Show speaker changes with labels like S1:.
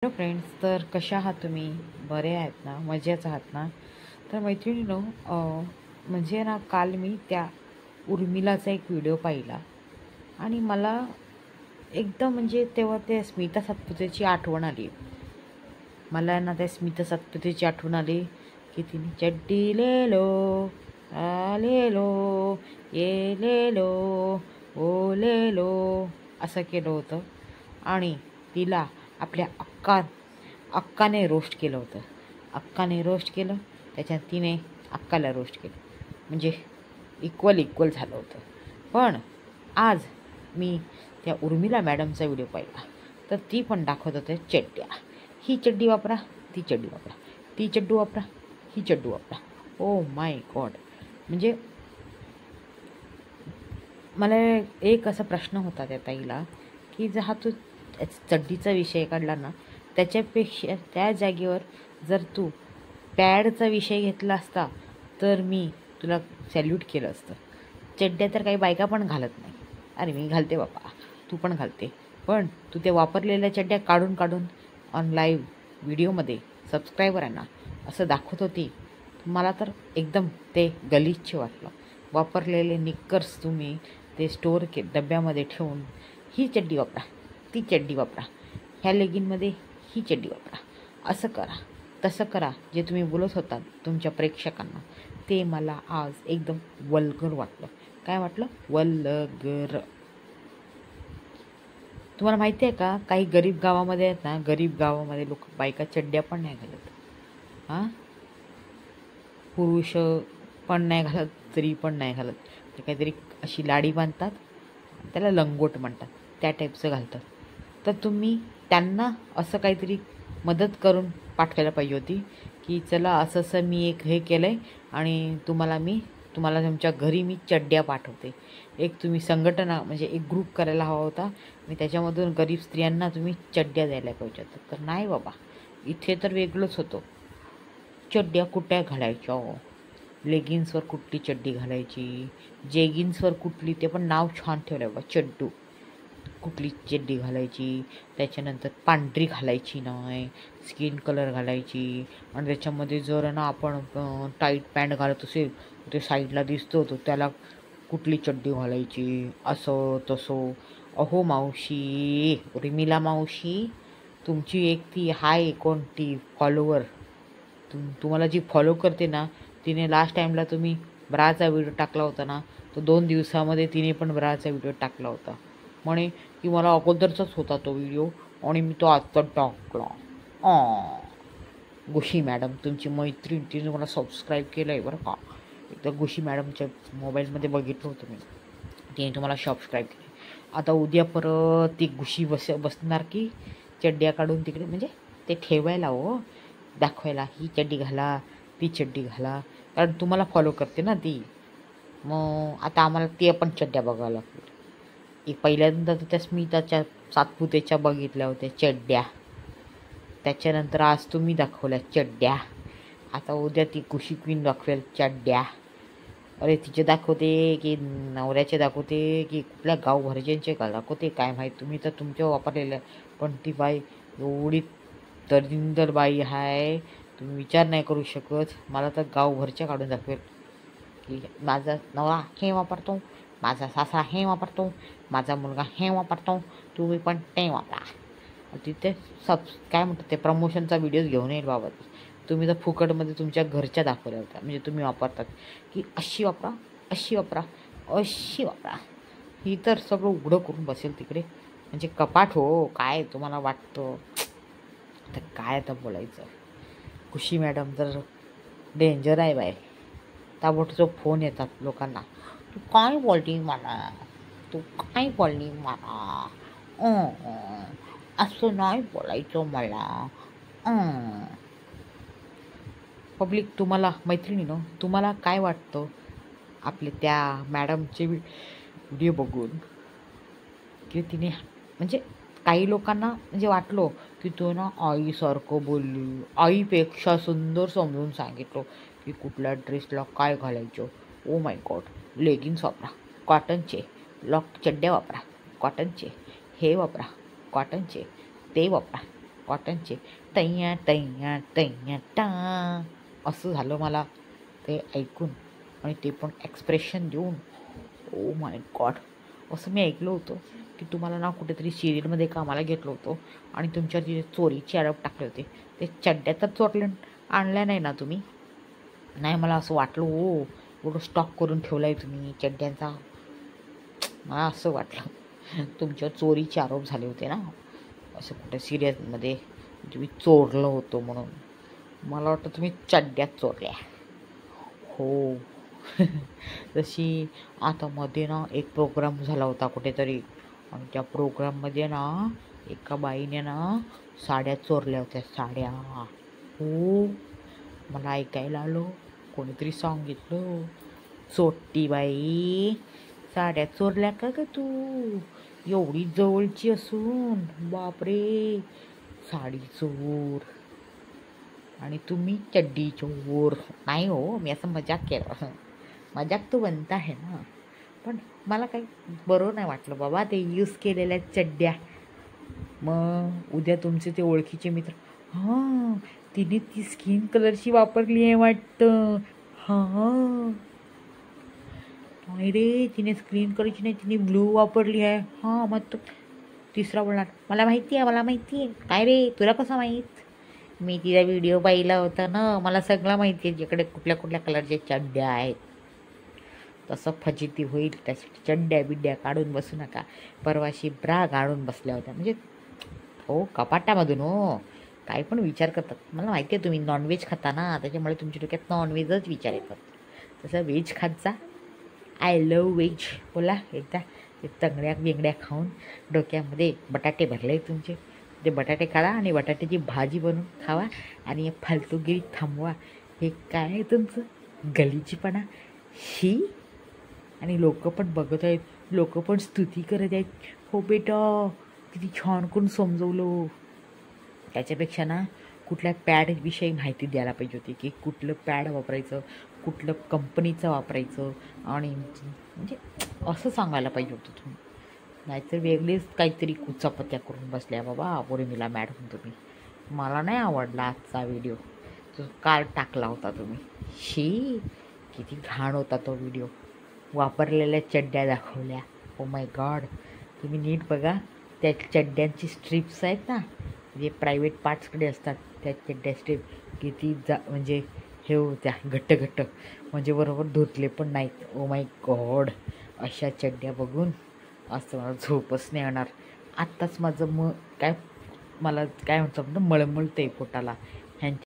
S1: Hello friends, तर कशा आहात तुम्ही? बरे आहेत ना? मजेच आहात ना? तर मैत्रिणीनो, म्हणजे ना काल मी त्या उर्मिलाचा एक व्हिडिओ पाहिला आणि मला एकदम म्हणजे तेव्हा त्या स्मिता सातपुतेची आठवण आली. मला ना त्या स्मिता सातपुतेची आठवण आली की तिने चड्डी ले लो, आ ले लो, ये ले लो, ओ ले लो असं केलं होतं आणि तिला आपल्या अक्काने रोस्ट केलं होतं. अक्काने रोस्ट केलं, त्याच्यात तिने अक्काला रोस्ट केलं, म्हणजे इक्वल झालं होतं. पण आज मी त्या उर्मिला मॅडमचा व्हिडिओ पाहिला, तर ती पण दाखवत होते चड्ड्या. ही चड्डी वापरा, ती चड्डी वापरा, ती चड्डू वापरा, ही चड्डू वापरा. Oh my God. म्हणजे मला एक असा प्रश्न होता त्या ताईला की जर हा तू चड्डीचा विषय काढला ना, त्याच्यापेक्षा त्या जागेवर जर तू पॅडचा विषय घेतला असता तर मी तुला सॅल्यूट केलं असतं. चड्ड्या तर काही बायका पण घालत नाही. अरे मी घालते बाबा, तू पण घालते, पण तू त्या वापरलेल्या चड्ड्या काढून काढून ऑन लाईव्ह व्हिडिओमध्ये सबस्क्रायबरांना असं दाखवत होती. मला तर एकदम ते गलिच्छ वाटलं. वापरलेले निक्कर्स तुम्ही ते स्टोअर डब्यामध्ये ठेवून ही चड्डी वापरा, ती चड्डी वापरा, ह्या लेगिनमध्ये ही चड्डी वापरा, असं करा, तसं करा, जे तुम्ही बोलत होता तुमच्या प्रेक्षकांना, ते मला आज एकदम वल्गर वाटलं. काय वाटलं? वल्गर. तुम्हाला माहिती आहे का, काही गरीब गावामध्ये आहेत ना, गरीब गावामध्ये लोक बायका चड्ड्या पण नाही घालत. हां, पुरुष पण नाही घालत, स्त्री पण नाही घालत. ते काहीतरी अशी लाडी बांधतात, त्याला लंगोट म्हणतात, त्या टाईपचं घालतात. तर तुम्ही त्यांना असं काहीतरी मदत करून पाठवायला पाहिजे होती की चला असं असं मी एक हे केलं आहे आणि तुम्हाला तुमच्या घरी मी चड्ड्या पाठवते. एक तुम्ही संघटना म्हणजे एक ग्रुप करायला हवा होता आणि त्याच्यामधून गरीब स्त्रियांना तुम्ही चड्ड्या द्यायला पाहिजे होतं. तर नाही बाबा, इथे तर वेगळंच होतं. चड्ड्या कुठ्या घालायच्या, लेगिन्सवर कुठली चड्डी घालायची, जेगिन्सवर कुठली, ते पण नाव छान ठेवलं बाबा, चड्डू. कुठली चड्डी घालायची, त्याच्यानंतर पांढरी घालायची नाही, स्किन कलर घालायची, आणि त्याच्यामध्ये जर ना आपण टाईट पॅन्ट घालत असेल ते साईडला दिसतो, तो त्याला कुठली चड्डी घालायची, असं तसं. अहो मावशी, उर्मिला मावशी, तुमची एक ती हाय कोणती फॉलोवर, तुम्हाला जी फॉलो करते ना, तिने लास्ट टाईमला तुम्ही ब्राचा व्हिडिओ टाकला होता ना, तो 2 दिवसामध्ये तिने पण ब्राचा व्हिडिओ टाकला होता. म्हणे की मला अगोदरचाच होता तो व्हिडिओ आणि मी तो आत्ता टाकला. गुशी मॅडम तुमची मैत्रीण, तिने मला सबस्क्राईब केलं आहे बरं का. एकदा गुशी मॅडमच्या मोबाईलमध्ये बघितलं होतं मी, तिने तुम्हाला सबस्क्राईब केलं. आता उद्या परत ती गुशी बसणार की चड्ड्या काढून तिकडे, म्हणजे ते ठेवायला हो, दाखवायला ही चड्डी घाला, ती चड्डी घाला, कारण तुम्हाला फॉलो करते ना ती. मग आता आम्हाला ते पण चड्ड्या बघावं लागतील. एक पहिल्यांदा तर त्या स्मिताच्या सातपुतेच्या बघितल्या होत्या चड्ड्या, त्याच्यानंतर आज तुम्ही दाखवल्या चड्ड्या, आता उद्या ती कुशी क्वीन दाखवेल चड्ड्या. अरे तिचे दाखवते की नवऱ्याचे दाखवते की कुठल्या गावभरच्यांचे दाखवते काय माहीत. तुम्ही तर तुमच्या वापरलेलं, पण ती बाई एवढी दरिंदर बाई आहे, तुम्ही विचार नाही करू शकत. मला तर गावभरच्या काढून दाखवेल की माझा नवरा हे वापरतो, माझा सासरा हे वापरतो, माझा मुलगा हे वापरतो, तुम्ही पण ते वापरा. तिथे काय म्हणतात ते प्रमोशनचा व्हिडिओज घेऊन येईल बाबा. तुम्ही तर फुकटमध्ये तुमच्या घरच्या दाखवल्या होत्या, म्हणजे तुम्ही वापरतात की अशी वापरा, अशी वापरा, अशी वापरा. ही तर सगळं उघडं करून बसेल तिकडे, म्हणजे कपाट हो. काय तुम्हाला वाटतं तर काय आता बोलायचं. खुशी मॅडम तर डेंजर आहे बाय. ताबडतोब फोन येतात लोकांना, तू काय बोलली मला, तू काय बोलली मला, असं नाही बोलायचं मला. पब्लिक, तुम्हाला मैत्रिणीनो, तुम्हाला काय वाटतं आपले त्या मॅडमचे व्हिडिओ बघून की तिने, म्हणजे काही लोकांना म्हणजे वाटलं की तो ना आईसारखं बोलली, आईपेक्षा सुंदर समजून सांगितलं की कुठल्या ड्रेसला काय घालायचं. Oh my God. लेगिन्स वापरा कॉटनचे, चड्ड्या वापरा कॉटनचे, हे वापरा कॉटनचे, ते वापरा, कॉटनचे तैया तैया तैया टा असं झालं मला ते ऐकून आणि ते पण एक्सप्रेशन देऊन. Oh my God. असं मी ऐकलं होतं की तुम्हाला ना कुठेतरी सिरियलमध्ये कामाला घेतलं होतं आणि तुमच्यावर जे चोरीचे आरोप टाकले होते ते चड्ड्या तर चोरल्या आणल्या नाही ना तुम्ही? नाही, मला असं वाटलं हो एवढं स्टॉक करून ठेवला आहे तुम्ही चड्ड्यांचा. मला असं वाटलं तुमच्यावर चोरीचे आरोप झाले होते ना असं कुठे सिरियसमध्ये तुम्ही चोरलं होतं म्हणून. मला वाटतं तुम्ही चड्ड्यात चोरल्या. हो. जशी आता मध्ये ना एक प्रोग्राम झाला होता कुठेतरी आणि त्या प्रोग्राममध्ये ना एका बाईने ना साड्या चोरल्या होत्या, साड्या. हो, मला ऐकायला आलो, कोणीतरी सांगितलं. चोट्टी बाई, साड्या चोरल्या का ग तू? एवढी जवळची असून बापरे, साडी चोर आणि तुम्ही चड्डी चोर. नाही हो, मी असं मजाक केलं. मजाक तो बनता है ना. पण मला काही बरं नाही वाटलं बाबा ते यूज केलेल्या चड्ड्या. मग उद्या तुमचे ते ओळखीचे मित्र, हां तिने ती स्किन कलरची वापरली आहे वाटतं. हां नाही रे, तिने स्किन कलरची नाही, तिने ब्लू वापरली आहे. हां मग तो तिसरा बोलणार, मला माहिती आहे, मला माहिती आहे. काय रे, तुला कसं माहीत? मी तिचा व्हिडिओ पाहिला होता ना, मला सगळं माहिती आहे जिकडे कुठल्या कुठल्या कलरच्या चड्ड्या आहेत. तसं फजिती होईल त्यासाठी चड्ड्या बिड्ड्या काढून बसू नका. परवाशी ब्रा काढून बसल्या होत्या म्हणजे हो कपाटामधून. हो, काही पण विचार करतात. मला माहिती आहे तुम्ही नॉनव्हेज खाता ना, त्याच्यामुळे तुमच्या डोक्यात नॉनव्हेजच विचार येतात. तसं व्हेज खात जा. आय लव व्हेज बोला एकदा. ते तंगड्या बिंगड्या खाऊन डोक्यामध्ये बटाटे भरले तुमचे. ते बटाटे काढा आणि बटाट्याची भाजी बनवून खावा आणि फालतूगिरी थांबवा. हे काय आहे तुमचं गलिचीपणा? ही आणि लोक पण बघत आहेत, लोक पण स्तुती करत आहेत. हो बेटा, किती छान करून समजवलं. त्याच्यापेक्षा ना कुठल्या पॅडविषयी माहिती द्यायला पाहिजे होती की कुठलं पॅड वापरायचं, कुठलं कंपनीचं वापरायचं आणि म्हणजे असं सांगायला पाहिजे होतं तुम्ही. नाहीतर वेगळीच काहीतरी कुचापत्या करून बसल्या बाबा पौर्णिमेला मॅडम तुम्ही. मला नाही आवडला आजचा व्हिडिओ जो काल टाकला होता तुम्ही. शी, किती घाण होता तो व्हिडिओ. वापरलेल्या चड्ड्या दाखवल्या. Oh my God. तुम्ही नीट बघा, त्या चड्ड्यांची स्ट्रिप्स आहेत ना जे प्रायव्हेट पार्ट्सकडे असतात, त्या चड्ड्या स्ट्रिप किती म्हणजे हे होत्या घट्ट घट्ट, म्हणजे बरोबर धुतले पण नाहीत. Oh my God. अशा चड्ड्या बघून असं मला झोपच नाही येणार. आत्ताच माझं काय मला काय म्हणतं मळमळतं आहे पोटाला ह्यांच्या